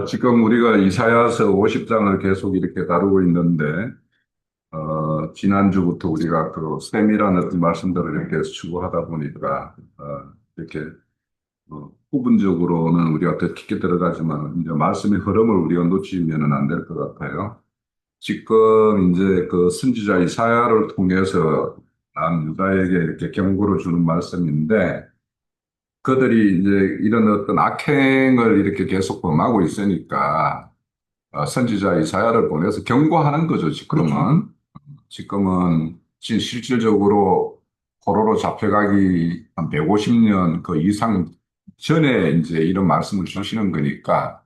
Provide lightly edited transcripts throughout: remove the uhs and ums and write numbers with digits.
지금 우리가 이사야서 50장을 계속 이렇게 다루고 있는데, 지난주부터 우리가 그 셈이라는 어떤 말씀들을 이렇게 추구하다 보니까, 이렇게, 부분적으로는 우리가 더 깊게 들어가지만, 이제 말씀의 흐름을 우리가 놓치면은 안 될 것 같아요. 지금 이제 그 선지자 이사야를 통해서 남 유다에게 이렇게 경고를 주는 말씀인데, 그들이 이제 이런 어떤 악행을 이렇게 계속 범하고 있으니까, 선지자 이사야를 보내서 경고하는 거죠, 지금은. 지금은 실질적으로 포로로 잡혀가기 한 150년 그 이상 전에 이제 이런 말씀을 주시는 거니까,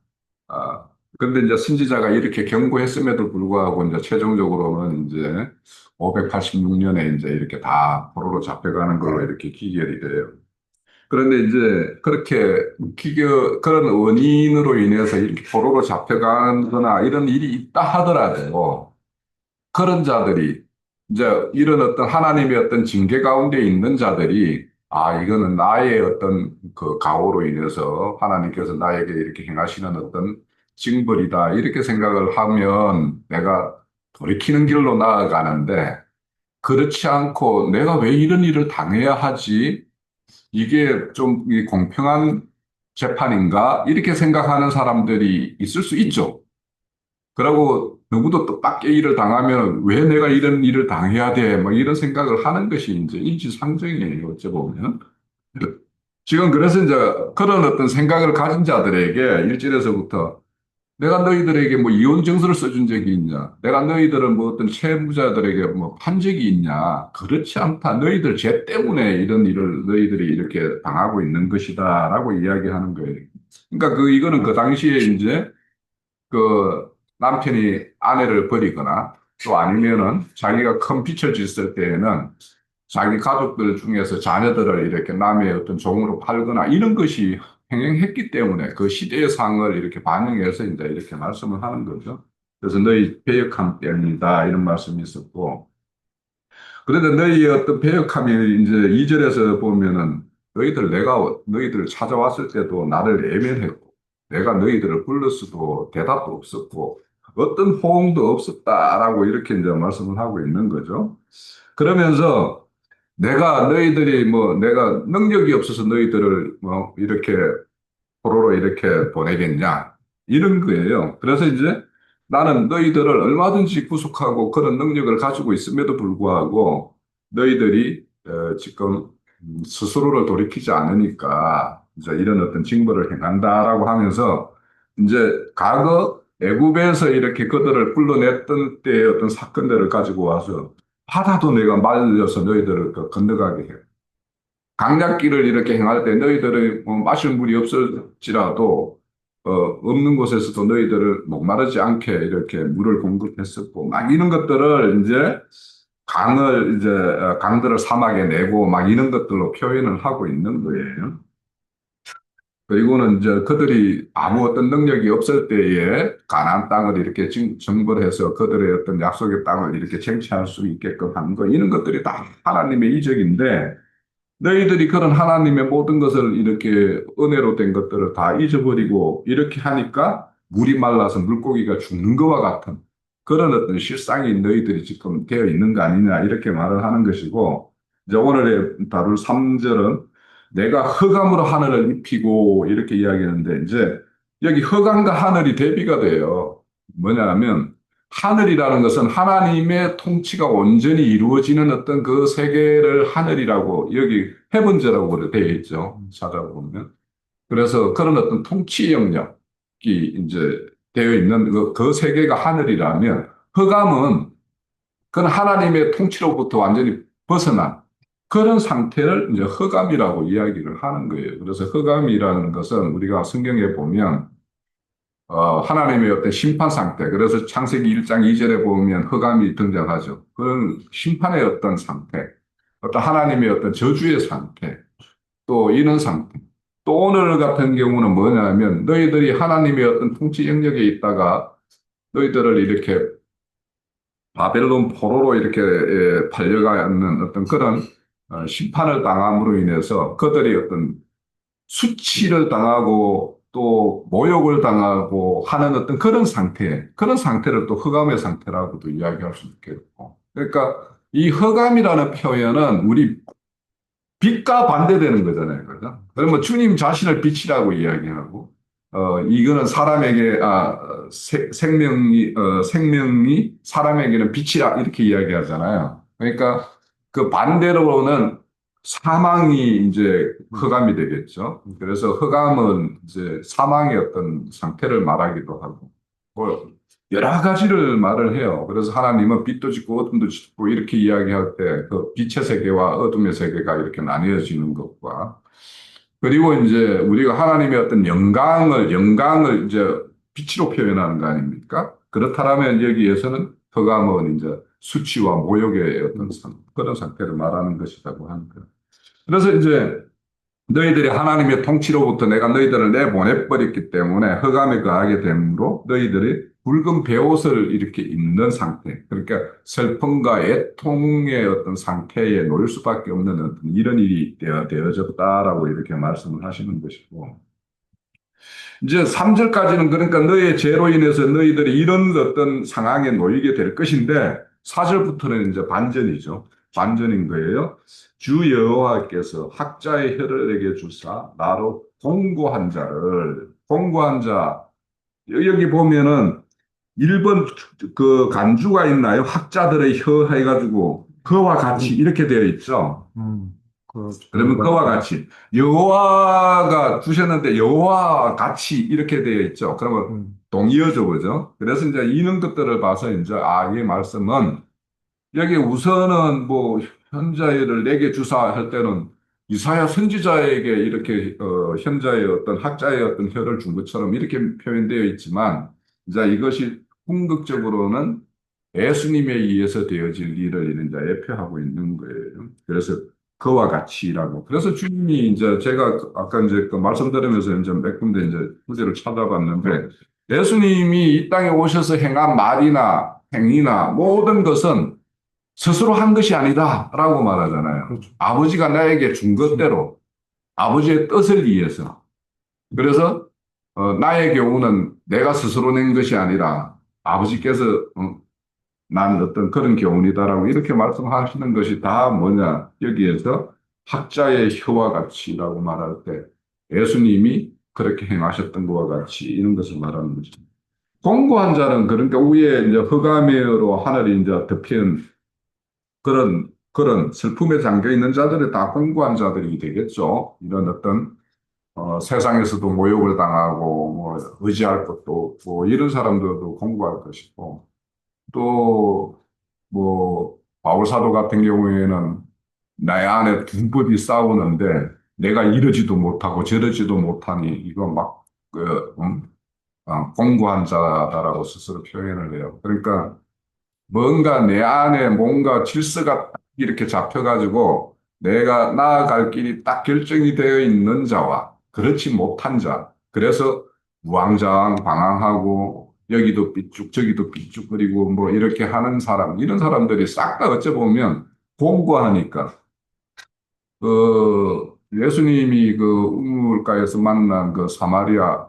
아, 근데 이제 선지자가 이렇게 경고했음에도 불구하고 이제 최종적으로는 이제 586년에 이제 이렇게 다 포로로 잡혀가는 걸로 이렇게 기결이 돼요. 그런데 이제 그렇게 그런 원인으로 인해서 이렇게 포로로 잡혀가거나 이런 일이 있다 하더라도 그런 자들이 이제 이런 어떤 하나님의 어떤 징계 가운데 있는 자들이 이거는 나의 어떤 그 가오로 인해서 하나님께서 나에게 이렇게 행하시는 어떤 징벌이다. 이렇게 생각을 하면 내가 돌이키는 길로 나아가는데 그렇지 않고 내가 왜 이런 일을 당해야 하지? 이게 좀 공평한 재판인가? 이렇게 생각하는 사람들이 있을 수 있죠. 그러고 누구도 뜻밖의 일을 당하면 왜 내가 이런 일을 당해야 돼? 뭐 이런 생각을 하는 것이 이제 인지상정이에요. 어찌 보면. 지금 그래서 이제 그런 어떤 생각을 가진 자들에게 일절에서부터 내가 너희들에게 뭐 이혼 증서를 써준 적이 있냐? 내가 너희들은 뭐 어떤 채무자들에게 뭐 판 적이 있냐? 그렇지 않다. 너희들 죄 때문에 이런 일을 너희들이 이렇게 당하고 있는 것이다라고 이야기하는 거예요. 그러니까 이거는 그 당시에 이제 그 남편이 아내를 버리거나 또 아니면은 자기가 큰 빚을 졌을 때에는 자기 가족들 중에서 자녀들을 이렇게 남의 어떤 종으로 팔거나 이런 것이 행행했기 때문에 그 시대의 상을 이렇게 반영해서 이제 이렇게 말씀을 하는 거죠. 그래서 너희 배역함 때문이다 이런 말씀이 있었고 그런데 너희의 어떤 배역함이 이제 이절에서 보면은 내가 너희들을 찾아왔을 때도 나를 외면했고 내가 너희들을 불렀어도 대답도 없었고 어떤 호응도 없었다라고 이렇게 이제 말씀을 하고 있는 거죠. 그러면서 내가 능력이 없어서 너희들을 뭐 이렇게 포로로 이렇게 보내겠냐 이런 거예요. 그래서 이제 나는 너희들을 얼마든지 구속하고 그런 능력을 가지고 있음에도 불구하고 너희들이 지금 스스로를 돌이키지 않으니까 이제 이런 어떤 징벌을 행한다라고 하면서 이제 과거 애굽에서 이렇게 그들을 불러냈던 때의 어떤 사건들을 가지고 와서 바다도 내가 말려서 너희들을 건너가게 해. 강약길을 이렇게 행할 때 너희들의 뭐 마실 물이 없을지라도 없는 곳에서도 너희들을 목마르지 않게 이렇게 물을 공급했었고 막 이런 것들을 이제 강들을 사막에 내고 막 이런 것들로 표현을 하고 있는 거예요. 그리고는 이제 그들이 아무 어떤 능력이 없을 때에 가나안 땅을 이렇게 정벌해서 그들의 어떤 약속의 땅을 이렇게 쟁취할 수 있게끔 한 거, 이런 것들이 다 하나님의 이적인데 너희들이 그런 하나님의 모든 것을 이렇게 은혜로 된 것들을 다 잊어버리고 이렇게 하니까 물이 말라서 물고기가 죽는 것과 같은 그런 어떤 실상이 너희들이 지금 되어 있는 거 아니냐 이렇게 말을 하는 것이고 이제 오늘의 다룰 3절은 내가 흑암으로 하늘을 입히고 이렇게 이야기하는데 이제 여기 흑암과 하늘이 대비가 돼요. 뭐냐 하면 하늘이라는 것은 하나님의 통치가 온전히 이루어지는 어떤 그 세계를 하늘이라고 여기 해번제라고 되어 있죠. 찾아보면. 그래서 그런 어떤 통치 영역이 이제 되어 있는 그 세계가 하늘이라면 흑암은 그건 하나님의 통치로부터 완전히 벗어난 그런 상태를 이제 흑암이라고 이야기를 하는 거예요. 그래서 흑암이라는 것은 우리가 성경에 보면 하나님의 어떤 심판 상태. 그래서 창세기 1장 2절에 보면 흑암이 등장하죠. 그런 심판의 어떤 상태, 어떤 하나님의 어떤 저주의 상태, 또 이런 상태. 또 오늘 같은 경우는 뭐냐면 너희들이 하나님의 어떤 통치 영역에 있다가 너희들을 이렇게 바벨론 포로로 이렇게 팔려가는 어떤 그런 심판을 당함으로 인해서 그들이 어떤 수치를 당하고 또 모욕을 당하고 하는 어떤 그런 상태를 또 흑암의 상태라고도 이야기할 수 있겠고. 그러니까 이 흑암이라는 표현은 우리 빛과 반대되는 거잖아요. 그죠? 그러면 주님 자신을 빛이라고 이야기하고, 이거는 사람에게, 생명이 사람에게는 빛이라 이렇게 이야기하잖아요. 그러니까 그 반대로는 사망이 이제 흑암이 되겠죠. 그래서 흑암은 이제 사망의 어떤 상태를 말하기도 하고, 뭐, 여러 가지를 말을 해요. 그래서 하나님은 빛도 짓고 어둠도 짓고 이렇게 이야기할 때 그 빛의 세계와 어둠의 세계가 이렇게 나뉘어지는 것과 그리고 이제 우리가 하나님의 어떤 영광을 이제 빛으로 표현하는 거 아닙니까? 그렇다면 여기에서는 흑암은 이제 수치와 모욕의 어떤 그런 상태를 말하는 것이라고 하는 거예요. 그래서 이제 너희들이 하나님의 통치로부터 내가 너희들을 내보내버렸기 때문에 흑암에 거하게 되므로 너희들이 붉은 베옷을 이렇게 입는 상태. 그러니까 슬픔과 애통의 어떤 상태에 놓일 수밖에 없는 어떤 이런 일이 되어졌다라고 이렇게 말씀을 하시는 것이고. 이제 3절까지는 그러니까 너의 죄로 인해서 너희들이 이런 어떤 상황에 놓이게 될 것인데 4절부터는 이제 반전이죠. 반전인 거예요. 주 여호와께서 학자의 혀를 내게 주사 나로 공고한 자 여기 보면은 1번 그 간주가 있나요? 학자들의 혀 해가지고 그와 같이 이렇게 되어 있죠. 그러면 그와 같이 여호와가 주셨는데 여호와 같이 이렇게 되어 있죠. 그러면 동의어죠, 그죠? 그래서 이제 이런 것들을 봐서 이제 이 말씀은 여기 우선은 뭐 현자를 내게 주사 할 때는 이사야 선지자에게 이렇게 현자의 어떤 학자의 어떤 혀를 준 것처럼 이렇게 표현되어 있지만 이제 이것이 궁극적으로는 예수님에 의해서 되어질 일을 이런 자 예표하고 있는 거예요. 그래서 그와 같이라고. 그래서 주님이 이제 제가 아까 이제 그 말씀 들으면서 이제 몇 군데 이제 후제를 찾아봤는데 예수님이 이 땅에 오셔서 행한 말이나 행위나 모든 것은 스스로 한 것이 아니다라고 말하잖아요. 그렇죠. 아버지가 나에게 준 것대로 아버지의 뜻을 위해서. 그래서 나의 경우는 내가 스스로 낸 것이 아니라 아버지께서 난 어떤 그런 교훈이다라고 이렇게 말씀하시는 것이 다 뭐냐. 여기에서 학자의 혀와 같이라고 말할 때 예수님이 그렇게 행하셨던 것과 같이 이런 것을 말하는 거죠. 공고한 자는 그러니까 위에 이제 흑암으로 하늘이 이제 덮인 그런 슬픔에 잠겨 있는 자들이 다 공고한 자들이 되겠죠. 이런 어떤 세상에서도 모욕을 당하고 뭐 의지할 것도 없고 이런 사람들도 공고할 것이고 또 뭐 바울 사도 같은 경우에는 나의 안에 두 법이 싸우는데 내가 이러지도 못하고 저러지도 못하니 이거 막 공고한 자다라고 스스로 표현을 해요. 그러니까 뭔가 내 안에 뭔가 질서가 이렇게 잡혀가지고 내가 나아갈 길이 딱 결정이 되어 있는 자와 그렇지 못한 자. 그래서 우왕좌왕 방황하고 여기도 삐쭉 저기도 삐쭉거리고 뭐 이렇게 하는 사람, 이런 사람들이 싹 다 어찌 보면 공고하니까 예수님이 그 우물가에서 만난 그 사마리아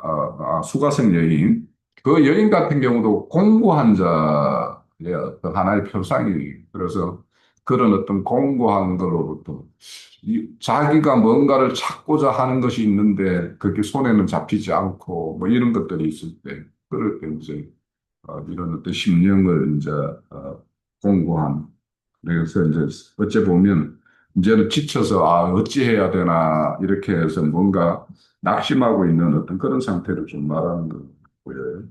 수가성 여인, 그 여인 같은 경우도 공고한 자의 어떤 하나의 표상이 그래서 그런 어떤 공고한 걸로부터 자기가 뭔가를 찾고자 하는 것이 있는데 그게 손에는 잡히지 않고 뭐 이런 것들이 있을 때 그럴 때 이제 이런 어떤 심령을 이제 공고한 그래서 이제 어째 보면 이제는 지쳐서 어찌해야 되나 이렇게 해서 뭔가 낙심하고 있는 어떤 그런 상태를 좀 말하는 거고요.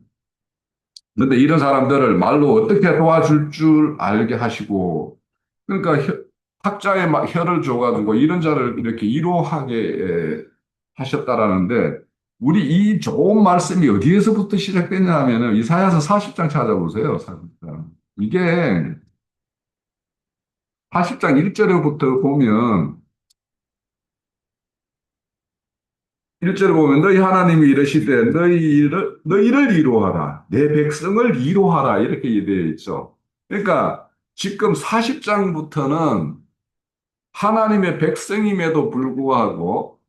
그런데 이런 사람들을 말로 어떻게 도와줄 줄 알게 하시고 그러니까 학자의 혀를 줘가지고 이런 자를 이렇게 이로하게 하셨다라는데 우리 이 좋은 말씀이 어디에서부터 시작됐냐 하면은 이사야서 40장 찾아보세요. 40장. 이게 40장 1절부터 보면 1절을 보면 너희 하나님이 이르시되 너희를 이루하라 내 백성을 이루하라 이렇게 되어 있죠. 그러니까 지금 40장부터는 하나님의 백성임에도 불구하고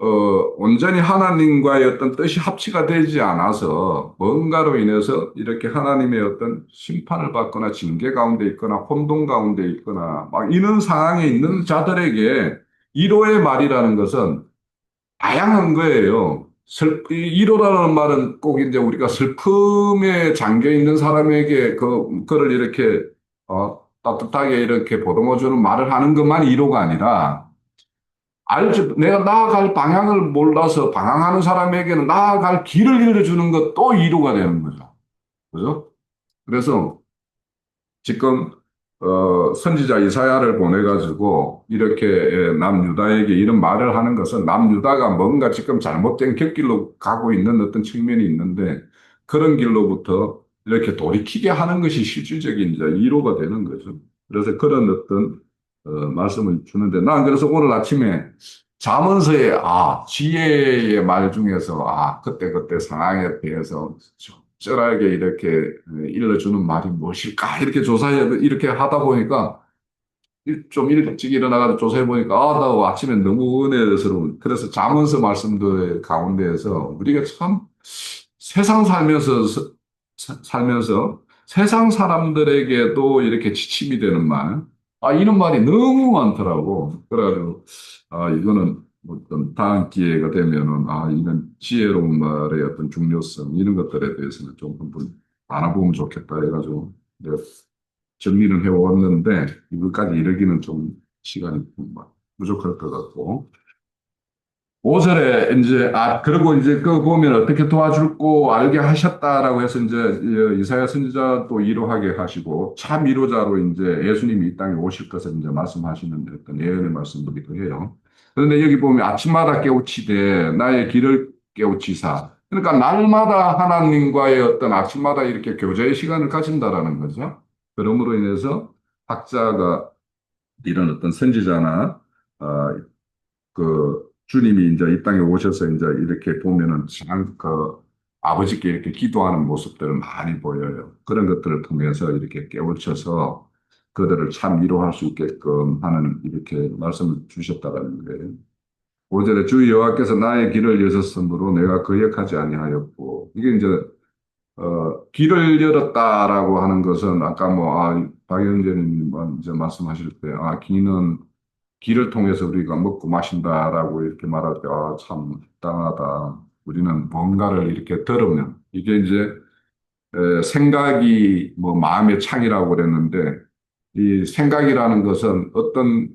온전히 하나님과의 어떤 뜻이 합치가 되지 않아서 뭔가로 인해서 이렇게 하나님의 어떤 심판을 받거나 징계 가운데 있거나 혼돈 가운데 있거나 막 이런 상황에 있는 자들에게 위로의 말이라는 것은 다양한 거예요. 위로라는 말은 꼭 이제 우리가 슬픔에 잠겨 있는 사람에게 그거를 이렇게 따뜻하게 이렇게 보듬어 주는 말을 하는 것만이 위로가 아니라 알지, 내가 나아갈 방향을 몰라서 방황하는 사람에게는 나아갈 길을 열어주는 것도 위로가 되는 거죠. 그죠? 그래서 지금 선지자 이사야를 보내가지고 이렇게 남유다에게 이런 말을 하는 것은 남유다가 뭔가 지금 잘못된 곁길로 가고 있는 어떤 측면이 있는데 그런 길로부터 이렇게 돌이키게 하는 것이 실질적인 이제 위로가 되는 거죠. 그래서 그런 어떤 말씀을 주는데 난 그래서 오늘 아침에 잠언서의 지혜의 말 중에서 그때그때 상황에 대해서 적절하게 이렇게 일러주는 말이 무엇일까? 이렇게 이렇게 하다 보니까 좀 일찍 일어나가지고 조사해 보니까 나 아침에 너무 은혜스러운. 그래서 잠언서 말씀들 가운데에서 우리가 참 세상 살면서 세상 사람들에게도 이렇게 지침이 되는 말. 이런 말이 너무 많더라고. 그래가지고 이거는 어떤 다음 기회가 되면은 이런 지혜로운 말의 어떤 중요성 이런 것들에 대해서는 좀 한번 알아보면 좋겠다 해가지고 내가 정리는 해왔는데 이것까지 이르기는 좀 시간이 부족할 것 같고 5절에 이제 그리고 이제 그 보면 어떻게 도와줄고 알게 하셨다라고 해서 이제 이사야 선지자도 위로하게 하시고 참 위로자로 이제 예수님이 이 땅에 오실 것을 이제 말씀하시는 어떤 예언의 말씀이기도 해요. 그런데 여기 보면 아침마다 깨우치되 나의 길을 깨우치사 그러니까 날마다 하나님과의 어떤 아침마다 이렇게 교제의 시간을 가진다라는 거죠. 그러므로 인해서 학자가 이런 어떤 선지자나 어, 그 주님이 이제 이 땅에 오셔서 이제 이렇게 보면은 참 아버지께 이렇게 기도하는 모습들을 많이 보여요. 그런 것들을 통해서 이렇게 깨우쳐서 그들을 참 위로할 수 있게끔 하는 이렇게 말씀을 주셨다라는 거예요. 5절에 주 여호와께서 나의 길을 여셨으므로 내가 거역하지 아니하였고 이게 이제 길을 열었다라고 하는 것은 아까 박영재님 이제 말씀하실 때 기는 길을 통해서 우리가 먹고 마신다라고 이렇게 말할 때, 참 합당하다. 우리는 뭔가를 이렇게 들으면, 이게 이제, 생각이 마음의 창이라고 그랬는데, 이 생각이라는 것은 어떤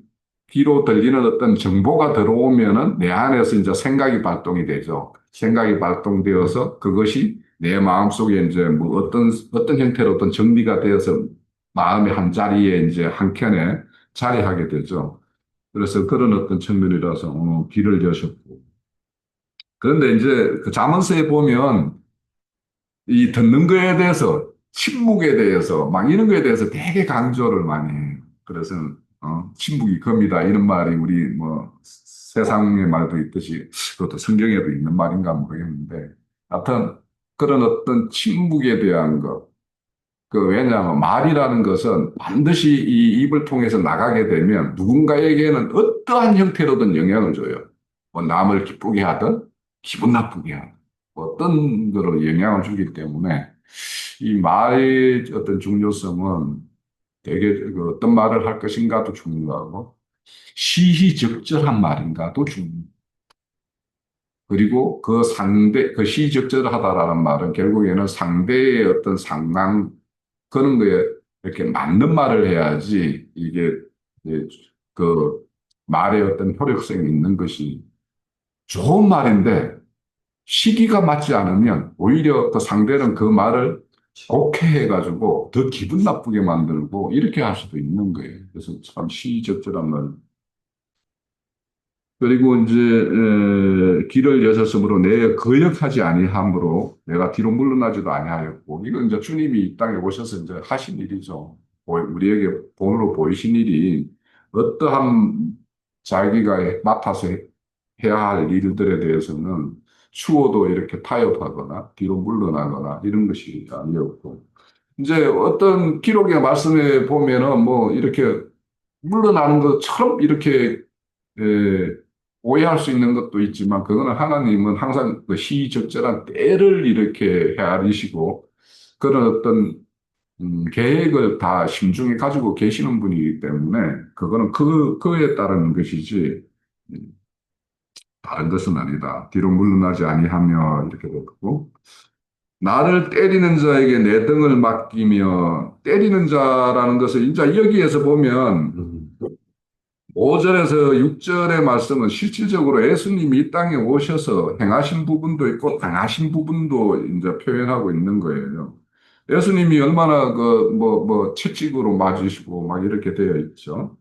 귀로 들리는 어떤 정보가 들어오면은 내 안에서 이제 생각이 발동이 되죠. 생각이 발동되어서 그것이 내 마음속에 이제 어떤 형태로 어떤 정리가 되어서 마음의 한 자리에 이제 한 켠에 자리하게 되죠. 그래서 그런 어떤 측면이라서 길을 여셨고. 그런데 이제 그 잠언서에 보면 이 듣는 거에 대해서 침묵에 대해서 막 이런 거에 대해서 되게 강조를 많이 해요. 그래서 침묵이 금이다 이런 말이 우리 세상의 말도 있듯이 그것도 성경에도 있는 말인가 모르겠는데 하여튼 그런 어떤 침묵에 대한 것 왜냐하면 말이라는 것은 반드시 이 입을 통해서 나가게 되면 누군가에게는 어떠한 형태로든 영향을 줘요. 남을 기쁘게 하든 기분 나쁘게 하든 어떤 거로 영향을 주기 때문에 이 말의 어떤 중요성은 되게 어떤 말을 할 것인가도 중요하고 시의적절한 말인가도 중요해요. 그리고 그 시의적절하다라는 말은 결국에는 상대의 어떤 상황 그런 거에 이렇게 맞는 말을 해야지 이게 이제 그 말의 어떤 효력성이 있는 것이 좋은 말인데 시기가 맞지 않으면 오히려 그 상대는 그 말을 곡해해가지고 더 기분 나쁘게 만들고 이렇게 할 수도 있는 거예요. 그래서 참 시의적절한 말. 그리고 이제 길을 여셨으므로 내 거역하지 아니함으로 내가 뒤로 물러나지도 아니하였고 이건 이제 주님이 이 땅에 오셔서 이제 하신 일이죠. 우리에게 본으로 보이신 일이 어떠한 자기가 맡아서 해야 할 일들에 대해서는 추워도 이렇게 타협하거나 뒤로 물러나거나 이런 것이 아니었고 이제 어떤 기록의 말씀에 보면은 이렇게 물러나는 것처럼 이렇게 오해할 수 있는 것도 있지만 그거는 하나님은 항상 그 시적절한 때를 이렇게 헤아리시고 그런 어떤 계획을 다 심중에 가지고 계시는 분이기 때문에 그거는 그에 따르는 것이지 음, 다른 것은 아니다. 뒤로 물러나지 아니하며 이렇게 되고 나를 때리는 자에게 내 등을 맡기며 때리는 자라는 것을 이제 여기에서 보면 5절에서 6절의 말씀은 실질적으로 예수님이 이 땅에 오셔서 행하신 부분도 있고 당하신 부분도 이제 표현하고 있는 거예요. 예수님이 얼마나 채찍으로 맞으시고 막 이렇게 되어 있죠.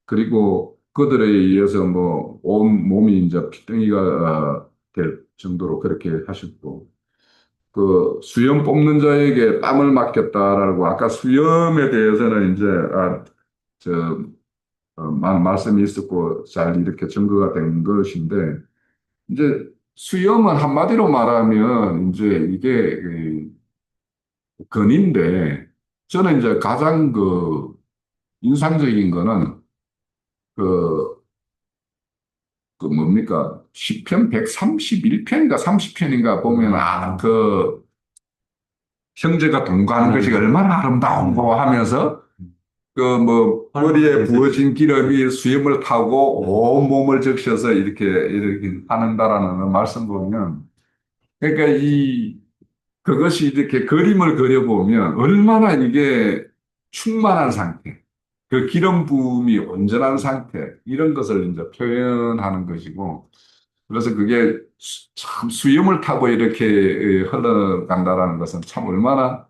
그리고 그들에 의해서 뭐 온 몸이 이제 피덩이가 될 정도로 그렇게 하셨고 그 수염 뽑는 자에게 땀을 맡겼다라고 아까 수염에 대해서는 이제 저 말씀이 있었고 잘 이렇게 증거가 된 것인데 이제 수염은 한마디로 말하면 이제 이게 근인데 저는 이제 가장 그 인상적인 거는 그, 그 뭡니까 시편 131편인가 30편인가 보면 그 형제가 동거하는 것이 얼마나 아름다운고 하면서 그 뭐 머리에 부어진 기름이 수염을 타고 온 몸을 적셔서 이렇게 하는다라는 말씀 보면 그러니까 이 그것이 이렇게 그림을 그려보면 얼마나 이게 충만한 상태, 그 기름 부음이 온전한 상태 이런 것을 이제 표현하는 것이고 그래서 그게 참 수염을 타고 이렇게 흘러간다라는 것은 참 얼마나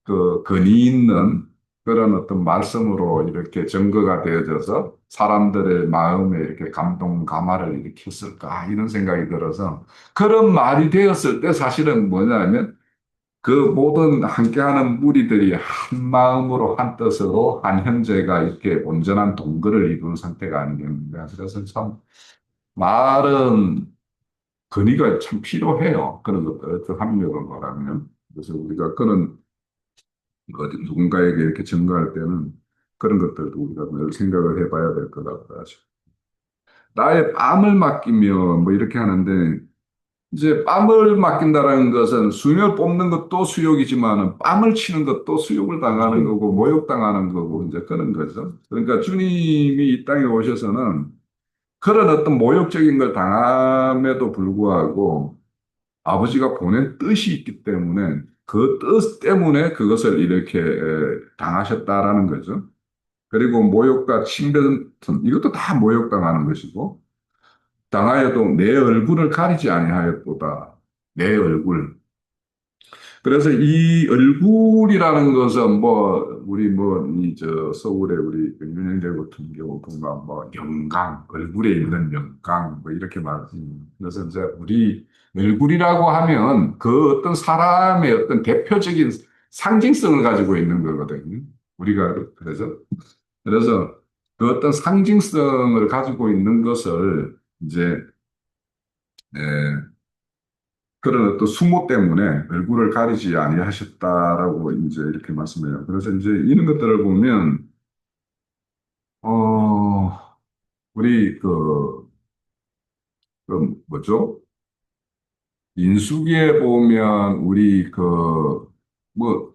그 근이 있는 그런 어떤 말씀으로 이렇게 증거가 되어져서 사람들의 마음에 이렇게 감동, 감화를 일으켰을까 이런 생각이 들어서 그런 말이 되었을 때 사실은 뭐냐면 그 모든 함께하는 무리들이 한 마음으로 한 뜻으로 한 형제가 이렇게 온전한 동거를 이룬 상태가 아니겠는가. 그래서 참 말은 근위가 참 필요해요. 그런 것들, 어떤 합력을 말하면. 그래서 우리가 그런 어디 누군가에게 이렇게 증거할 때는 그런 것들도 우리가 늘 생각을 해봐야 될 것 같다. 나의 뺨을 맡기며 뭐 이렇게 하는데 이제 뺨을 맡긴다는 것은 수염을 뽑는 것도 수욕이지만 뺨을 치는 것도 수욕을 당하는 거고 모욕당하는 거고 이제 그런 거죠. 그러니까 주님이 이 땅에 오셔서는 그런 어떤 모욕적인 걸 당함에도 불구하고 아버지가 보낸 뜻이 있기 때문에 그 뜻 때문에 그것을 이렇게 당하셨다라는 거죠. 그리고 모욕과 침뱉음 이것도 다 모욕당하는 것이고 당하여도 내 얼굴을 가리지 아니하였도다. 내 얼굴. 그래서 이 얼굴이라는 것은 뭐 우리 뭐 이 저 서울에 우리 그 윤영재 같은 경우 보면 뭐 영광 얼굴에 있는 영광 뭐 이렇게 말하는 그래서 이제 우리 얼굴이라고 하면 그 어떤 사람의 어떤 대표적인 상징성을 가지고 있는 거거든요. 우리가 그래서 그 어떤 상징성을 가지고 있는 것을 이제 그런 어떤 수모 때문에 얼굴을 가리지 아니하셨다라고 이제 이렇게 말씀해요. 그래서 이제 이런 것들을 보면, 우리 뭐죠? 인수기에 보면 우리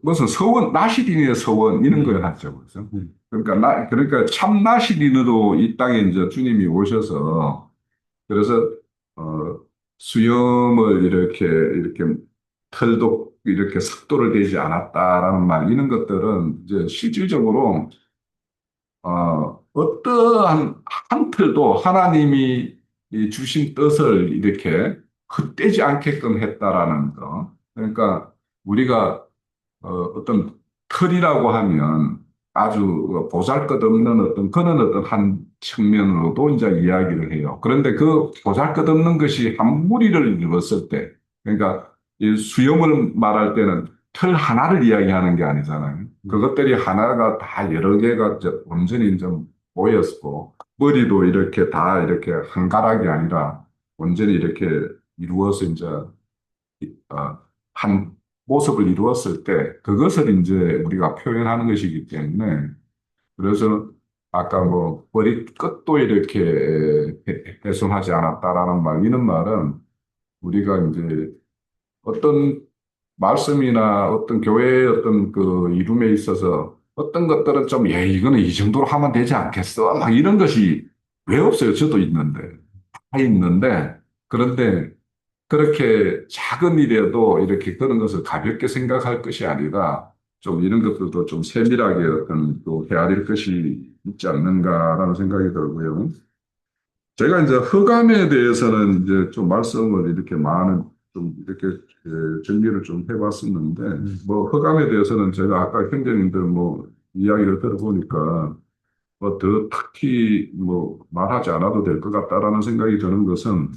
무슨 서원, 나시린의 서원 이런 걸 하죠. 그래서 그러니까 그러니까 참 나시린으로 이 땅에 이제 주님이 오셔서 그래서 어, 수염을 이렇게 털도 이렇게 삭도를 대지 않았다라는 말 이런 것들은 이제 실질적으로 어떠한 한 틀도 하나님이 이 주신 뜻을 이렇게 헛되지 않게끔 했다라는 거. 그러니까 우리가 어떤 틀이라고 하면 아주 보잘것없는 어떤 그런 어떤 한 측면으로도 이제 이야기를 해요. 그런데 그 보잘것없는 것이 한 무리를 이루었을 때, 그러니까 이 수염을 말할 때는 틀 하나를 이야기하는 게 아니잖아요. 그것들이 하나가 다 여러 개가 이제 온전히 좀 모였고, 머리도 이렇게 다 이렇게 한 가락이 아니라 온전히 이렇게 이루어서 이제 한 모습을 이루었을 때 그것을 이제 우리가 표현하는 것이기 때문에 그래서 아까 뭐 머리 끝도 이렇게 훼손하지 않았다라는 말, 이런 말은 우리가 이제 어떤 말씀이나 어떤 교회의 어떤 그 이름에 있어서 어떤 것들은 좀, 예, 이거는 이 정도로 하면 되지 않겠어? 막 이런 것이 왜 없어요? 저도 있는데. 다 있는데, 그런데 그렇게 작은 일에도 이렇게 그런 것을 가볍게 생각할 것이 아니라 좀 이런 것들도 좀 세밀하게 어떤 또 헤아릴 것이 있지 않는가라는 생각이 들고요. 제가 이제 허감에 대해서는 이제 좀 말씀을 이렇게 많은 좀 이렇게 정리를 좀 해봤었는데 뭐 허감에 대해서는 제가 아까 형제님들 뭐 이야기를 들어보니까 뭐 더 특히 뭐 말하지 않아도 될 것 같다라는 생각이 드는 것은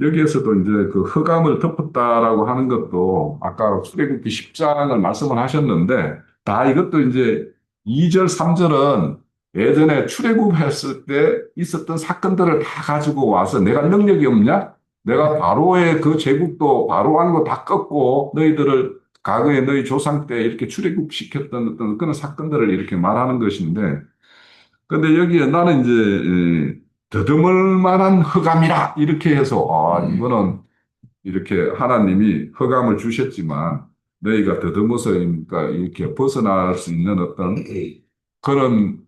여기에서도 이제 그 흑암을 덮었다라고 하는 것도 아까 출애굽기 10장을 말씀을 하셨는데 다 이것도 이제 2절, 3절은 예전에 출애굽했을 때 있었던 사건들을 다 가지고 와서 내가 능력이 없냐? 내가 바로의 그 제국도 바로 하는 거 다 꺾고 너희들을 과거에 너희 조상 때 이렇게 출애굽시켰던 어떤 그런 사건들을 이렇게 말하는 것인데 근데 여기에 나는 이제 더듬을 만한 흑암이라 이렇게 해서 이거는 이렇게 하나님이 흑암을 주셨지만 너희가 더듬어서니까 이렇게 벗어날 수 있는 어떤 그런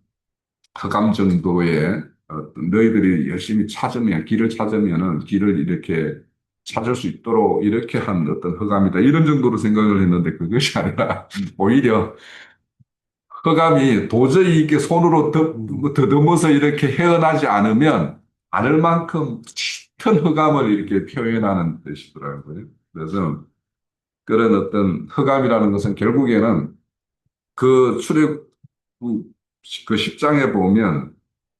흑암 정도의 어떤 너희들이 열심히 찾으면 길을 찾으면은 길을 이렇게 찾을 수 있도록 이렇게 한 어떤 흑암이다 이런 정도로 생각을 했는데 그것이 아니라 오히려 흑암이 도저히 이렇게 손으로 더듬어서 이렇게 헤어나지 않으면 않을 만큼 짙은 흑암을 이렇게 표현하는 뜻이더라고요. 그래서 그런 어떤 흑암이라는 것은 결국에는 그 출애굽 그 10장에 보면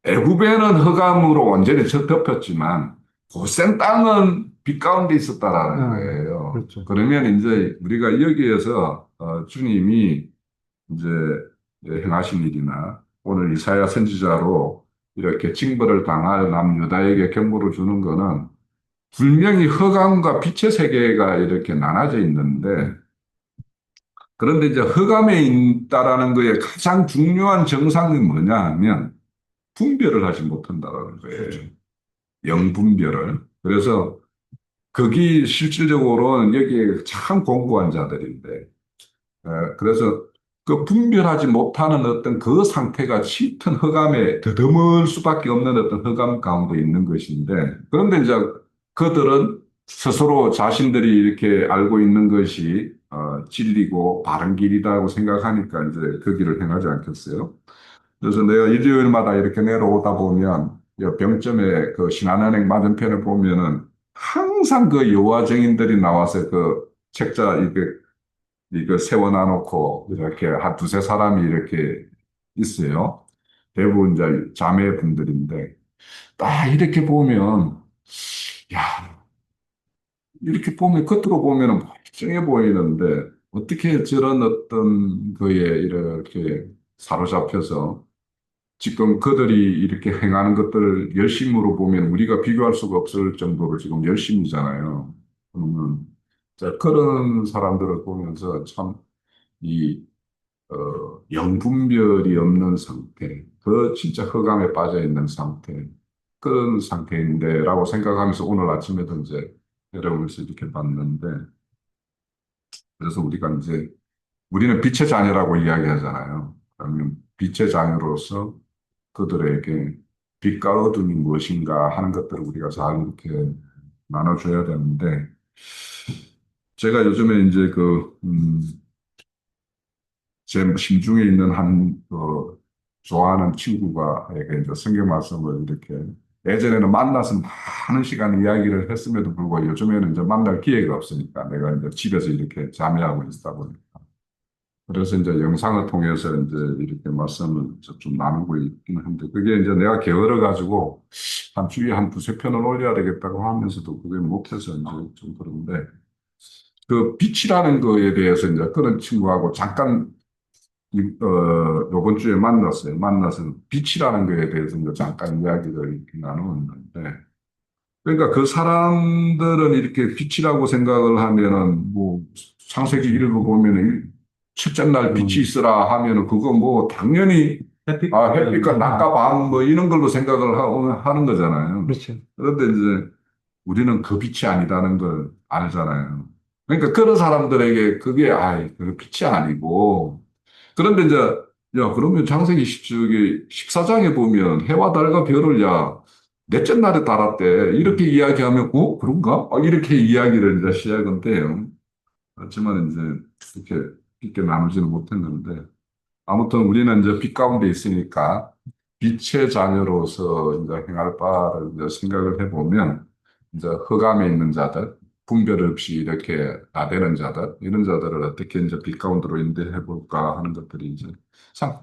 애굽에는 흑암으로 완전히 덮였지만 고센 땅은 빛 가운데 있었다라는 거예요. 그렇죠. 그러면 이제 우리가 여기에서 주님이 이제 행하신 일이나 오늘 이사야 선지자로 이렇게 징벌을 당할 남유다에게 경고를 주는 거는 분명히 흑암과 빛의 세계가 이렇게 나눠져 있는데 그런데 이제 흑암에 있다라는 거에 가장 중요한 정상이 뭐냐 하면 분별을 하지 못한다라는 거예요. 영분별을. 그래서 거기 실질적으로는 여기에 참 공부한 자들인데 그래서 그 분별하지 못하는 어떤 그 상태가 짙은 흑암에 더듬을 수밖에 없는 어떤 흑암 가운데 있는 것인데, 그런데 이제 그들은 스스로 자신들이 이렇게 알고 있는 것이 진리고 바른 길이라고 생각하니까 이제 그 길을 행하지 않겠어요? 그래서 내가 일요일마다 이렇게 내려오다 보면 이 병점에 그 신한은행 맞은편에 보면은 항상 그 여호와 증인들이 나와서 그 책자 이거 세워놔놓고 이렇게 한 두세 사람이 이렇게 있어요. 대부분 이제 자매분들인데 딱 이렇게 보면 야 이렇게 보면 겉으로 보면 멀쩡해 보이는데 어떻게 저런 어떤 거에 이렇게 사로잡혀서 지금 그들이 이렇게 행하는 것들을 열심으로 보면 우리가 비교할 수가 없을 정도로 지금 열심이잖아요. 그러면 자, 그런 사람들을 보면서 참 이 영분별이 없는 상태, 그 진짜 흑암에 빠져 있는 상태, 그런 상태인데라고 생각하면서 오늘 아침에도 이제 여러분에서 이렇게 봤는데, 그래서 우리가 이제 우리는 빛의 자녀라고 이야기하잖아요. 그러면 빛의 자녀로서 그들에게 빛과 어둠이 무엇인가 하는 것들을 우리가 잘 이렇게 나눠줘야 되는데, 제가 요즘에 이제 제 심중에 있는 좋아하는 친구가에게 이제 성경 말씀을 이렇게 예전에는 만나서 많은 시간 이야기를 했음에도 불구하고 요즘에는 이제 만날 기회가 없으니까 내가 이제 집에서 이렇게 자매하고 있다 보니까 그래서 이제 영상을 통해서 이제 이렇게 말씀을 좀 나누고 있기는 한데 그게 이제 내가 게을러 가지고 한 주에 한 두세 편을 올려야 되겠다고 하면서도 그게 못해서 이제 좀 그런데 그 빛이라는 거에 대해서 이제 그런 친구하고 잠깐 요번 주에 만났어요. 만나서 빛이라는 거에 대해서 이제 잠깐 이야기를 이렇게 나누었는데, 그러니까 그 사람들은 이렇게 빛이라고 생각을 하면은, 뭐, 창세기 1부 보면은, 첫째 날 빛이 있으라 하면은, 그거 뭐, 당연히 햇빛과 낮과 밤 뭐 이런 걸로 생각을 하는 거잖아요. 그렇죠. 그런데 이제 우리는 그 빛이 아니다는 걸 알잖아요. 그러니까 그런 사람들에게 그게 그 빛이 아니고 그런데 이제 야 그러면 창세기 14장에 보면 해와 달과 별을 야 넷째 날에 달았대 이렇게 이야기하면 그런가? 이렇게 이야기를 이제 시작은 돼요. 그렇지만 이제 이렇게 깊게 나누지는 못했는데 아무튼 우리는 이제 빛 가운데 있으니까 빛의 자녀로서 이제 행할 바를 이제 생각을 해보면 이제 흑암에 있는 자들, 분별 없이 이렇게 나대는 자들, 이런 자들을 어떻게 이제 빛 가운데로 인도해 볼까 하는 것들이 이제 참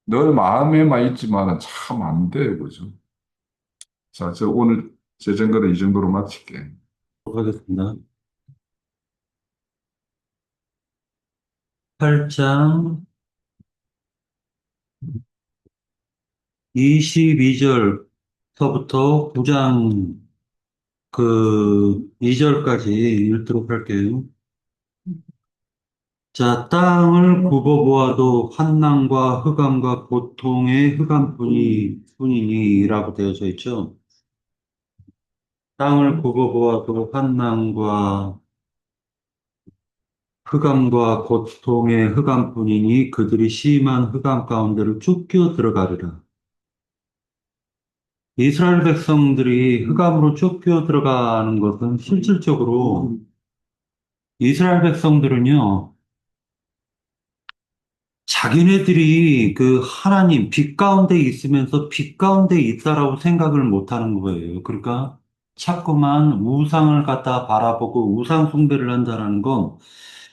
늘 마음에만 있지만은 참 안 돼요, 그죠? 자, 저 오늘 제 정거는 이 정도로 마칠게. 하겠습니다. 8장 22절서부터 9장 2절까지 읽도록 할게요. 자, 땅을 굽어보아도 환난과 흑암과 고통의 뿐이니라고 되어져 있죠. 땅을 굽어보아도 환난과 흑암과 고통의 흑암뿐이니 그들이 심한 흑암 가운데로 쫓겨 들어가리라. 이스라엘 백성들이 흑암으로 쫓겨 들어가는 것은 실질적으로 이스라엘 백성들은요, 자기네들이 그 하나님 빛 가운데 있으면서 빛 가운데 있다라고 생각을 못 하는 거예요. 그러니까 자꾸만 우상을 갖다 바라보고 우상 숭배를 한다는 건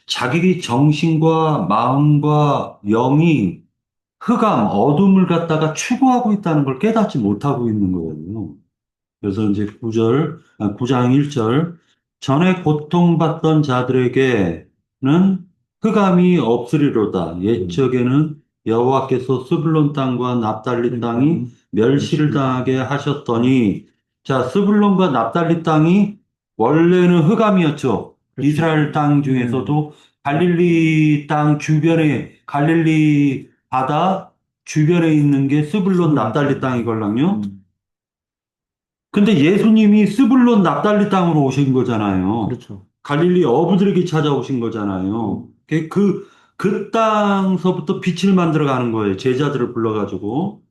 자기 정신과 마음과 영이 흑암, 어둠을 갖다가 추구하고 있다는 걸 깨닫지 못하고 있는 거예요. 그래서 이제 9장 1절. 전에 고통받던 자들에게는 흑암이 없으리로다. 옛적에는 여호와께서 스불론 땅과 납달리 땅이 멸시를 당하게 하셨더니, 자, 스불론과 납달리 땅이 원래는 흑암이었죠. 그렇죠. 이스라엘 땅 중에서도 갈릴리 땅 주변에, 갈릴리 바다 주변에 있는 게 스불론 납달리 땅이걸랑요. 근데 예수님이 스불론 납달리 땅으로 오신 거잖아요. 그렇죠. 갈릴리 어부들에게 찾아오신 거잖아요. 그 땅서부터 빛을 만들어 가는 거예요. 제자들을 불러가지고.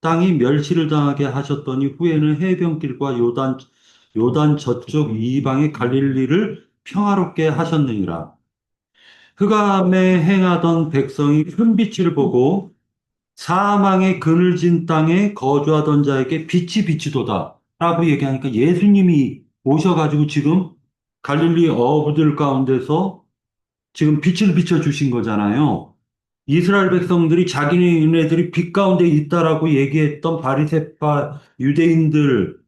땅이 멸시를 당하게 하셨더니 후에는 해변길과 요단 저쪽 이방의 갈릴리를 평화롭게 하셨느니라. 흑암에 행하던 백성이 큰 빛을 보고 사망의 그늘진 땅에 거주하던 자에게 빛이 비치도다. 라고 얘기하니까 예수님이 오셔가지고 지금 갈릴리 어부들 가운데서 지금 빛을 비춰주신 거잖아요. 이스라엘 백성들이 자기네들이 빛 가운데 있다라고 얘기했던 바리새파 유대인들,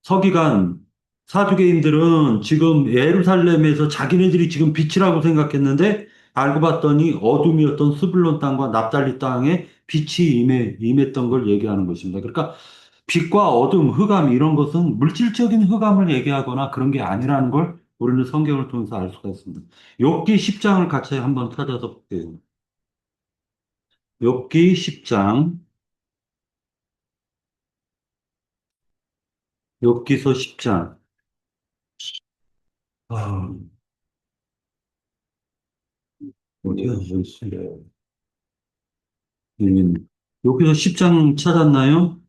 서기관, 사두개인들은 지금 예루살렘에서 자기네들이 지금 빛이라고 생각했는데 알고 봤더니 어둠이었던 스불론 땅과 납달리 땅에 빛이 임했던 걸 얘기하는 것입니다. 그러니까 빛과 어둠, 흑암 이런 것은 물질적인 흑암을 얘기하거나 그런 게 아니라는 걸 우리는 성경을 통해서 알 수가 있습니다. 욥기 10장을 같이 한번 찾아서 볼게요. 욥기 10장, 욥기서 10장. 아, 어디야? 여기 있어요. 여기서 10장 찾았나요?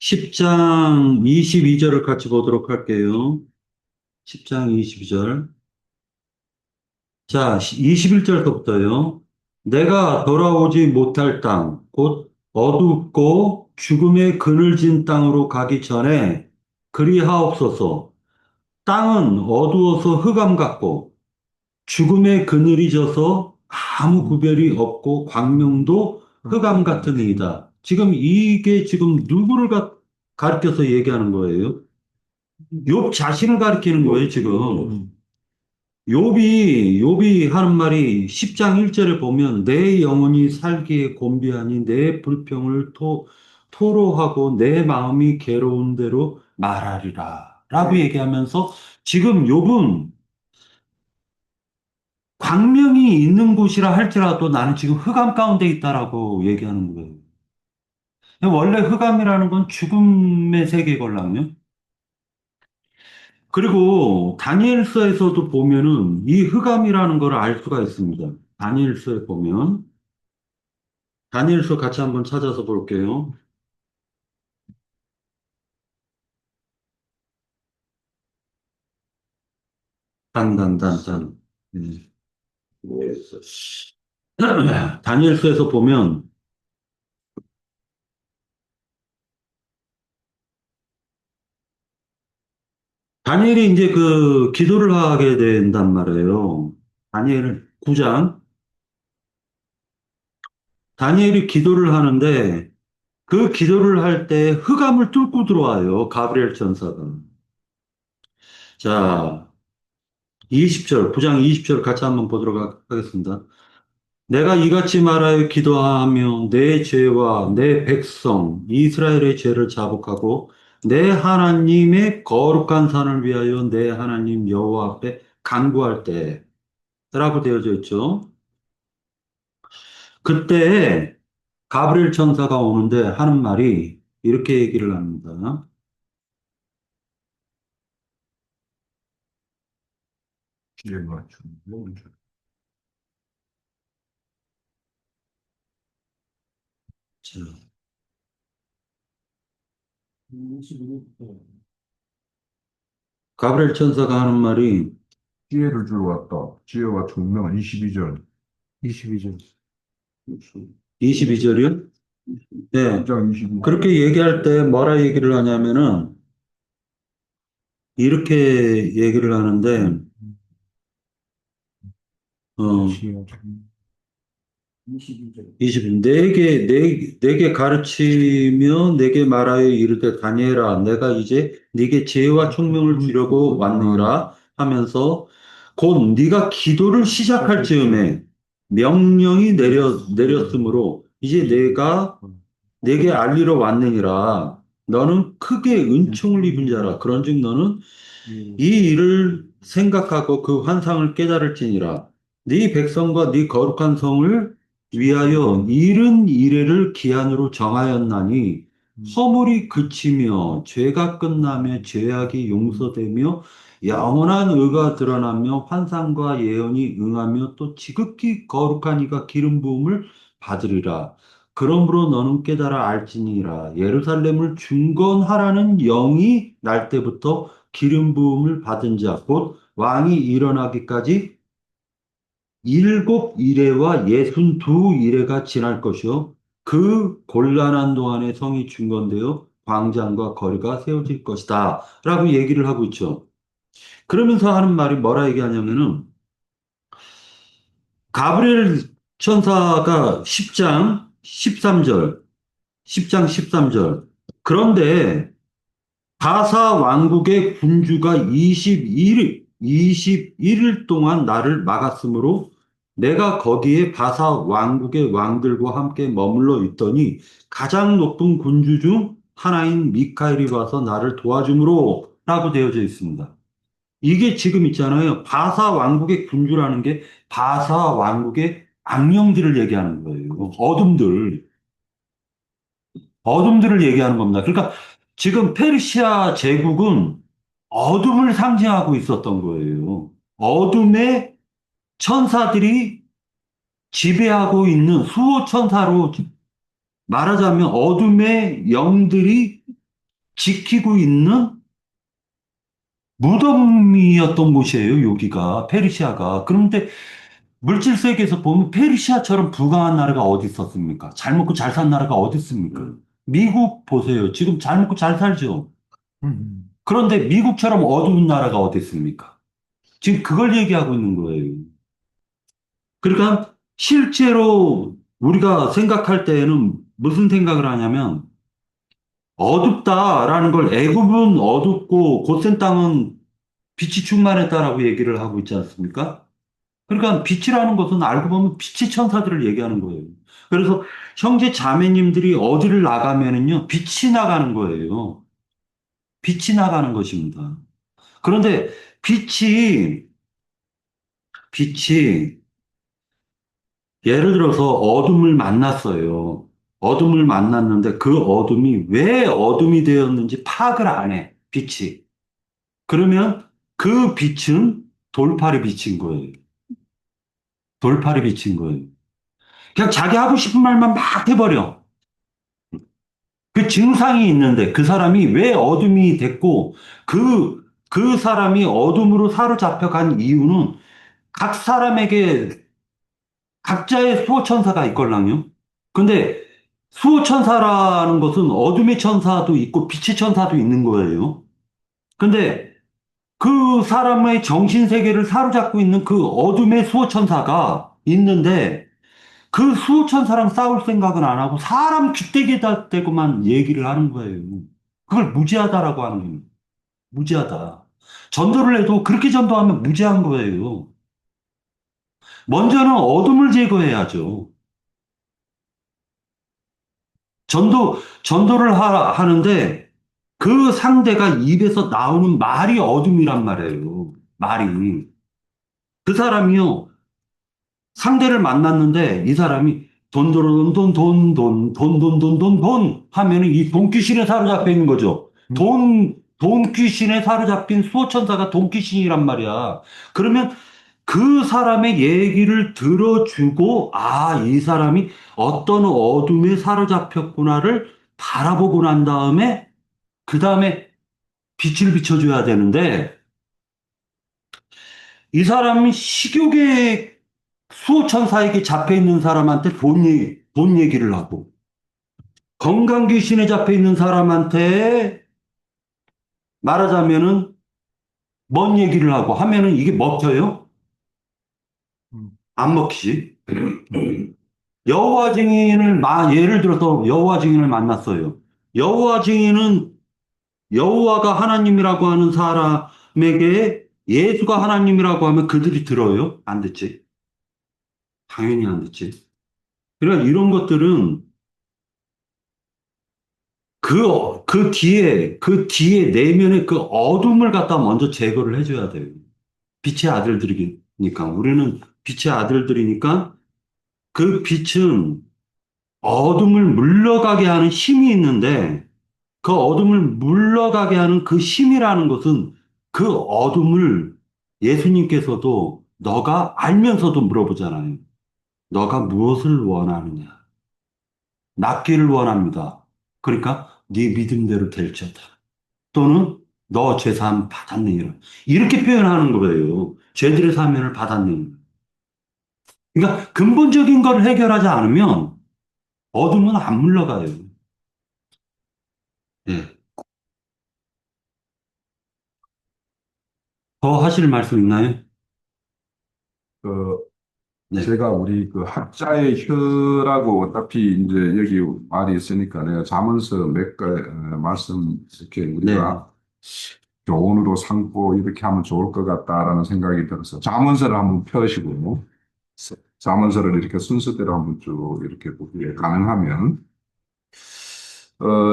10장 22절을 같이 보도록 할게요. 10장 22절. 자, 21절부터요. 내가 돌아오지 못할 땅, 곧 어둡고 죽음의 그늘진 땅으로 가기 전에 그리하옵소서. 땅은 어두워서 흑암 같고 죽음의 그늘이 져서 아무 구별이 없고 광명도 흑암 같으니이다. 지금 이게 지금 누구를 가리켜서 얘기하는 거예요? 욥 자신을 가리키는 거예요, 지금. 욥이 하는 말이 10장 1절에 보면 내 영혼이 살기에 곤비하니 내 불평을 토로하고 내 마음이 괴로운 대로 말하리라. 라고 얘기하면서 지금 욥은 광명이 있는 곳이라 할지라도 나는 지금 흑암 가운데 있다라고 얘기하는 거예요. 원래 흑암이라는 건 죽음의 세계걸랑요. 그리고 다니엘서에서도 보면은 이 흑암이라는 걸 알 수가 있습니다. 다니엘서에 보면 다니엘서 같이 한번 찾아서 볼게요. 단단단단. 네. 다니엘서에서 보면 다니엘이 이제 그 기도를 하게 된단 말이에요. 다니엘 9장. 다니엘이 기도를 하는데 그 기도를 할 때 흑암을 뚫고 들어와요. 가브리엘 천사가. 자, 20절, 9장 20절 같이 한번 보도록 하겠습니다. 내가 이같이 말하여 기도하며 내 죄와 내 백성 이스라엘의 죄를 자복하고 내 하나님의 거룩한 산을 위하여 내 하나님 여호와 앞에 간구할 때라고 되어져 있죠. 그때 가브리엘 천사가 오는데 하는 말이 이렇게 얘기를 합니다. 기회가 주는 자, 가브리엘 천사가 하는 말이 기회를 주러 왔다. 지혜와 총명은 22절. 22절. 22절이요? 네. 9장 22절. 그렇게 얘기할 때 뭐라 얘기를 하냐면은 이렇게 얘기를 하는데, 어, 20, 내게 가르치며 내게 말하여 이르되 다니엘아 내가 이제 네게 지혜와 총명을 주려고 왔느니라 하면서 곧 네가 기도를 시작할 즈음에 명령이 내렸으므로 이제 내가 내게 알리러 왔느니라 너는 크게 은총을 입은 자라 그런즉 너는 이 일을 생각하고 그 환상을 깨달을지니라. 네 백성과 네 거룩한 성을 위하여 이른 이래를 기한으로 정하였나니 허물이 그치며 죄가 끝나며 죄악이 용서되며 영원한 의가 드러나며 환상과 예언이 응하며 또 지극히 거룩한 이가 기름 부음을 받으리라. 그러므로 너는 깨달아 알지니라. 예루살렘을 중건하라는 영이 날 때부터 기름 부음을 받은 자, 곧 왕이 일어나기까지 일곱 이레와 예순 두 이레가 지날 것이요. 그 곤란한 동안에 성이 중건되어 광장과 거리가 세워질 것이다. 라고 얘기를 하고 있죠. 그러면서 하는 말이 뭐라 얘기하냐면은, 가브리엘 천사가 10장 13절, 10장 13절. 그런데 바사 왕국의 군주가 21일 동안 나를 막았으므로 내가 거기에 바사 왕국의 왕들과 함께 머물러 있더니 가장 높은 군주 중 하나인 미카엘이 와서 나를 도와줌으로 라고 되어져 있습니다. 이게 지금 있잖아요. 바사 왕국의 군주라는 게 바사 왕국의 악령들을 얘기하는 거예요. 어둠들을 얘기하는 겁니다. 그러니까 지금 페르시아 제국은 어둠을 상징하고 있었던 거예요. 어둠의 천사들이 지배하고 있는 수호 천사로 말하자면 어둠의 영들이 지키고 있는 무덤이었던 곳이에요, 여기가, 페르시아가. 그런데 물질 세계에서 보면 페르시아처럼 부강한 나라가 어디 있었습니까? 잘 먹고 잘 산 나라가 어디 있습니까? 미국 보세요. 지금 잘 먹고 잘 살죠. 그런데 미국처럼 어두운 나라가 어디 있습니까? 지금 그걸 얘기하고 있는 거예요. 그러니까 실제로 우리가 생각할 때에는 무슨 생각을 하냐면 어둡다라는 걸 애굽은 어둡고 고센 땅은 빛이 충만했다라고 얘기를 하고 있지 않습니까? 그러니까 빛이라는 것은 알고 보면 빛의 천사들을 얘기하는 거예요. 그래서 형제 자매님들이 어디를 나가면은요, 빛이 나가는 거예요. 빛이 나가는 것입니다. 그런데 빛이 빛이 예를 들어서 어둠을 만났어요. 어둠을 만났는데 그 어둠이 왜 어둠이 되었는지 파악을 안 해, 빛이. 그러면 그 빛은 돌팔이 빛인 거예요. 돌팔이 빛인 거예요. 그냥 자기 하고 싶은 말만 막 해버려. 그 증상이 있는데 그 사람이 왜 어둠이 됐고 그 사람이 어둠으로 사로잡혀간 이유는 각 사람에게 각자의 수호천사가 있걸랑요. 근데 수호천사라는 것은 어둠의 천사도 있고 빛의 천사도 있는 거예요. 근데 그 사람의 정신세계를 사로잡고 있는 그 어둠의 수호천사가 있는데 그 수호천사랑 싸울 생각은 안 하고 사람 귀때기다 대고만 얘기를 하는 거예요. 그걸 무지하다라고 하는 거예요. 무지하다. 전도를 해도 그렇게 전도하면 무지한 거예요. 먼저는 어둠을 제거해야죠. 전도를 하는데 그 상대가 입에서 나오는 말이 어둠이란 말이에요. 말이. 그 사람이요. 상대를 만났는데 이 사람이 돈 하면은 이 돈귀신에 사로잡혀 있는 거죠. 돈귀신에 사로잡힌 수호천사가 돈귀신이란 말이야. 그러면 그 사람의 얘기를 들어주고, 아, 이 사람이 어떤 어둠에 사로잡혔구나를 바라보고 난 다음에, 그 다음에 빛을 비춰줘야 되는데, 이 사람이 식욕의 수호천사에게 잡혀 있는 사람한테 돈 얘기를 하고, 건강귀신에 잡혀 있는 사람한테 말하자면은, 뭔 얘기를 하고 하면은 이게 먹혀요? 안 먹히지. 예를 들어서 여호와 증인을 만났어요. 여호와 증인은 여호와가 하나님이라고 하는 사람에게 예수가 하나님이라고 하면 그들이 들어요? 안 듣지? 당연히 안 듣지. 그러니까 이런 것들은 그 뒤에 내면의 그 어둠을 갖다 먼저 제거를 해줘야 돼요. 빛의 아들들이니까. 우리는 빛의 아들들이니까 그 빛은 어둠을 물러가게 하는 힘이 있는데 그 어둠을 물러가게 하는 그 힘이라는 것은 그 어둠을 예수님께서도 너가 알면서도 물어보잖아요. 너가 무엇을 원하느냐? 낫기를 원합니다. 그러니까 네 믿음대로 될지어다. 또는 너 죄사함 받았느니라. 이렇게 표현하는 거예요. 죄들의 사면을 받았느니라. 그러니까 근본적인 걸 해결하지 않으면 어둠은 안 물러가요. 예. 더 하실 말씀 있나요? 그 네. 제가 우리 그 학자의 혀라고 어차피 이제 여기 말이 있으니까 내가 잠언서 몇 말씀 이렇게 네. 우리가 교훈으로 삼고 이렇게 하면 좋을 것 같다라는 생각이 들어서 잠언서를 한번 펴시고 잠언서를 이렇게 순서대로 한번 쭉 이렇게 보기에 가능하면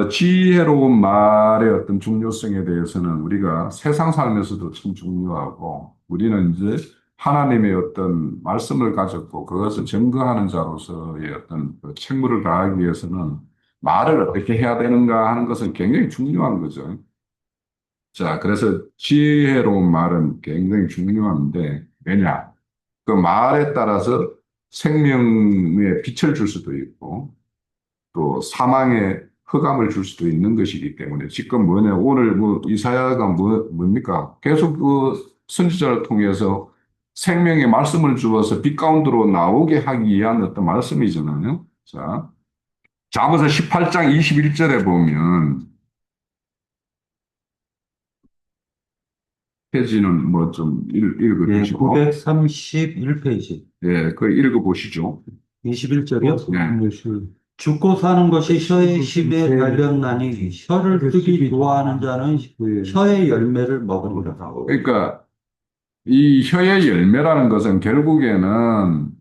지혜로운 말의 어떤 중요성에 대해서는 우리가 세상 살면서도 참 중요하고 우리는 이제 하나님의 어떤 말씀을 가졌고 그것을 증거하는 자로서의 어떤 그 책무를 다하기 위해서는 말을 어떻게 해야 되는가 하는 것은 굉장히 중요한 거죠. 자, 그래서 지혜로운 말은 굉장히 중요한데 왜냐? 그 말에 따라서 생명에 빛을 줄 수도 있고 또 사망에 흑암을 줄 수도 있는 것이기 때문에 지금 뭐냐 오늘 뭐 이사야가 뭡니까 계속 그 선지자를 통해서 생명의 말씀을 주어서 빛 가운데로 나오게 하기 위한 어떤 말씀이잖아요. 자, 잠언서 18장 21절에 보면 페이지는 뭐 좀 예, 읽어주시고 931페이지. 예, 그 읽어보시죠. 21절이요? 네. 죽고 사는 것이 혀의 심에 달렸나니 혀를 쓰기 좋아하는 자는 혀의 열매를 먹으리라. 그러니까 이 혀의 열매라는 것은 결국에는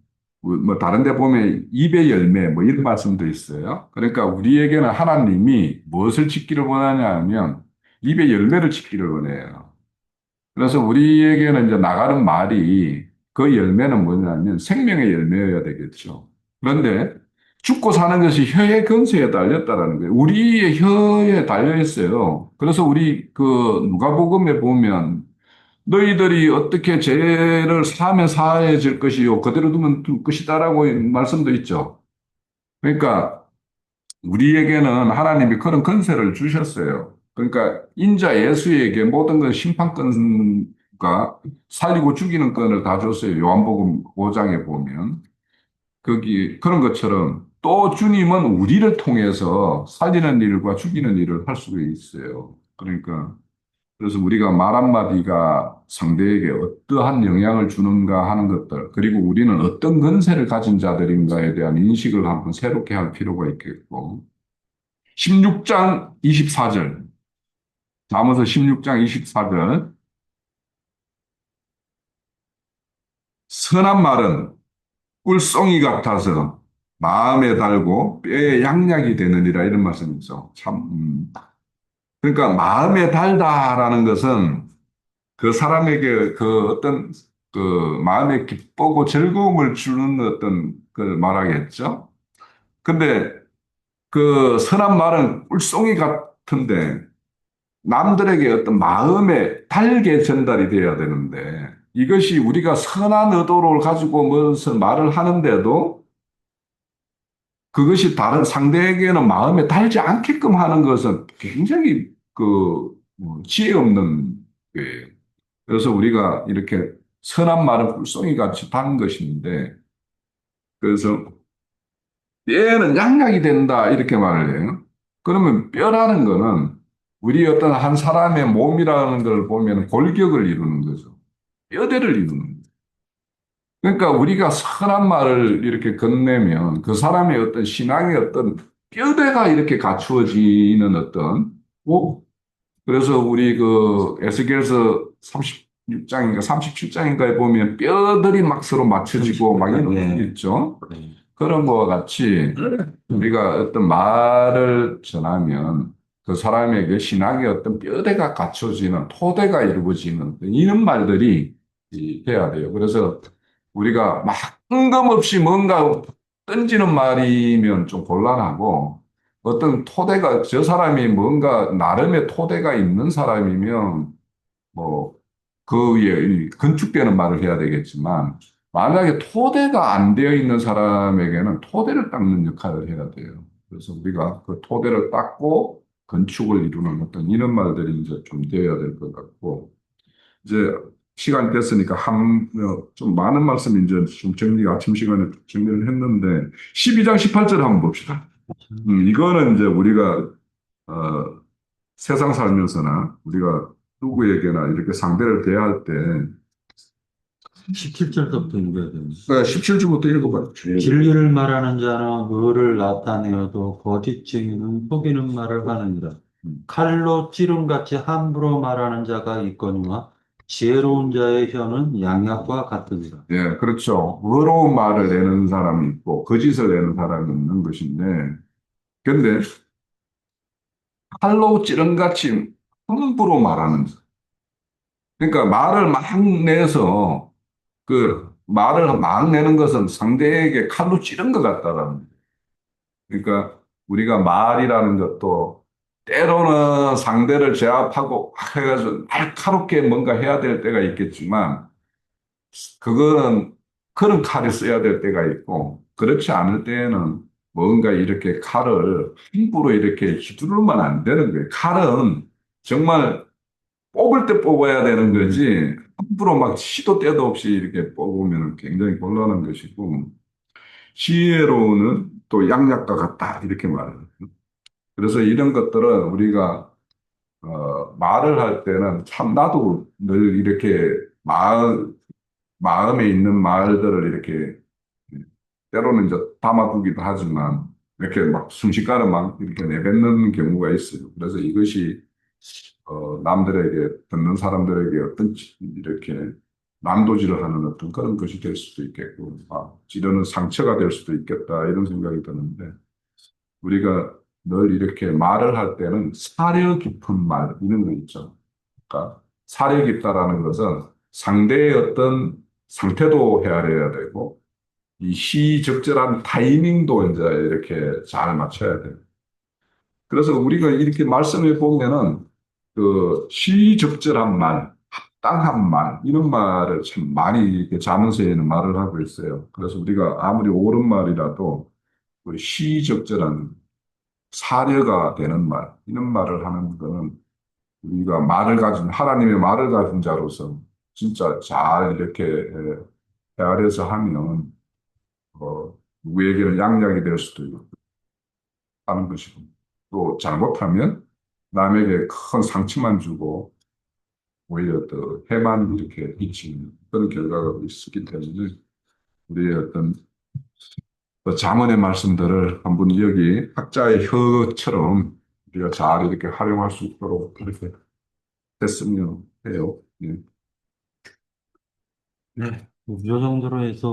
뭐 다른 데 보면 입의 열매 뭐 이런 말씀도 있어요. 그러니까 우리에게는 하나님이 무엇을 짓기를 원하냐 하면 입의 열매를 짓기를 원해요. 그래서 우리에게는 이제 나가는 말이 그 열매는 뭐냐면 생명의 열매여야 되겠죠. 그런데 죽고 사는 것이 혀의 근세에 달렸다라는 거예요. 우리의 혀에 달려 있어요. 그래서 우리 그 누가복음에 보면 너희들이 어떻게 죄를 사하면 사해질 것이요 그대로 두면 둘 것이다라고 말씀도 있죠. 그러니까 우리에게는 하나님이 그런 권세를 주셨어요. 그러니까 인자 예수에게 모든 건 심판권과 살리고 죽이는 권을 다 줬어요. 요한복음 5장에 보면. 거기 그런 것처럼 또 주님은 우리를 통해서 살리는 일과 죽이는 일을 할 수가 있어요. 그러니까 그래서 우리가 말 한마디가 상대에게 어떠한 영향을 주는가 하는 것들, 그리고 우리는 어떤 권세를 가진 자들인가에 대한 인식을 한번 새롭게 할 필요가 있겠고, 16장 24절, 잠언서 16장 24절, 선한 말은 꿀송이 같아서 마음에 달고 뼈에 양약이 되느니라 이런 말씀이 있어. 참, 그러니까 마음에 달다라는 것은 그 사람에게 그 어떤 그 마음에 기쁘고 즐거움을 주는 어떤 그 말하겠죠. 근데 그 선한 말은 꿀송이 같은데 남들에게 어떤 마음에 달게 전달이 돼야 되는데 이것이 우리가 선한 의도를 가지고 무슨 말을 하는데도 그것이 다른 상대에게는 마음에 달지 않게끔 하는 것은 굉장히 지혜 없는 거예요. 그래서 우리가 이렇게 선한 말은 꿀송이 같이 단 것인데 그래서 뼈는 양약이 된다 이렇게 말을 해요. 그러면 뼈라는 거는 우리 어떤 한 사람의 몸이라는 걸 보면 골격을 이루는 거죠. 뼈대를 이루는 거죠. 그러니까 우리가 선한 말을 이렇게 건네면 그 사람의 어떤 신앙의 어떤 뼈대가 이렇게 갖추어지는 어떤 그래서 우리 그 에스겔서 36장인가 37장인가에 보면 뼈들이 막 서로 맞춰지고 막 이런 게 예. 있죠. 네. 그런 거와 같이 우리가 어떤 말을 전하면 그 사람에게 신앙의 어떤 뼈대가 갖춰지는 토대가 이루어지는 이런 말들이 돼야 돼요. 그래서 우리가 막 뜬금없이 뭔가 던지는 말이면 좀 곤란하고 어떤 토대가 저 사람이 뭔가 나름의 토대가 있는 사람이면 뭐 그 위에 건축되는 말을 해야 되겠지만 만약에 토대가 안 되어 있는 사람에게는 토대를 닦는 역할을 해야 돼요. 그래서 우리가 그 토대를 닦고 건축을 이루는 어떤 이런 말들이 이제 좀 되어야 될 것 같고 이제 시간이 됐으니까 좀 많은 말씀 이제 좀 아침 시간에 정리를 했는데 12장 18절 한번 봅시다. 이거는 이제 우리가 어, 세상 살면서나 우리가 누구에게나 이렇게 상대를 대할 때 17절부터 읽어야 됩니다. 17주부터 읽어봐요. 진리를 말하는 자는 의를 나타내어도 거짓 증인은 속이는 말을 하느니라. 칼로 찌름같이 함부로 말하는 자가 있거니와 지혜로운 자의 혀는 양약과 같으니라. 예, 그렇죠. 의로운 말을 내는 사람이 있고 거짓을 내는 사람이 있는 것인데 근데 칼로 찌른같이 함부로 말하는 그러니까 말을 막 내서 그 말을 막 내는 것은 상대에게 칼로 찌른 것 같다라는 거예요. 그러니까 우리가 말이라는 것도 때로는 상대를 제압하고 해가지고 날카롭게 뭔가 해야 될 때가 있겠지만 그거는 그런 칼을 써야 될 때가 있고 그렇지 않을 때에는 뭔가 이렇게 칼을 함부로 이렇게 휘두르면 안 되는 거예요. 칼은 정말 뽑을 때 뽑아야 되는 거지 함부로 막 시도 때도 없이 이렇게 뽑으면 굉장히 곤란한 것이고 지혜로우는 또 양약과 같다 이렇게 말해요. 그래서 이런 것들은 우리가 말을 할 때는 참 나도 늘 이렇게 마음에 있는 말들을 이렇게 때로는 이제 담아두기도 하지만 이렇게 막 순식간에 막 이렇게 내뱉는 경우가 있어요. 그래서 이것이 남들에게 듣는 사람들에게 어떤 이렇게 난도질을 하는 어떤 그런 것이 될 수도 있겠고, 지르는 상처가 될 수도 있겠다 이런 생각이 드는데 우리가 늘 이렇게 말을 할 때는 사려 깊은 말 이런 거 있죠. 그러니까 사려 깊다라는 것은 상대의 어떤 상태도 헤아려야 되고, 이 시적절한 타이밍도 이제 이렇게 잘 맞춰야 돼요. 그래서 우리가 이렇게 말씀해 보면은 그 시적절한 말, 합당한 말, 이런 말을 참 많이 이렇게 자문서에는 말을 하고 있어요. 그래서 우리가 아무리 옳은 말이라도 그 시적절한 사려가 되는 말, 이런 말을 하는 거는 우리가 말을 가진, 하나님의 말을 가진 자로서 진짜 잘 이렇게 헤아려서 하면, 누구에게는 양약이 될 수도 있고 하는 것이고, 또 잘못하면 남에게 큰 상처만 주고, 오히려 더 해만 이렇게 끼치는 그런 결과가 있었기 때문에, 우리의 어떤 그 잠언의 말씀들을 한번 여기 학자의 혀처럼 우리가 잘 이렇게 활용할 수 있도록 그렇게 됐으면 해요. 예. 네. 이 정도로 해서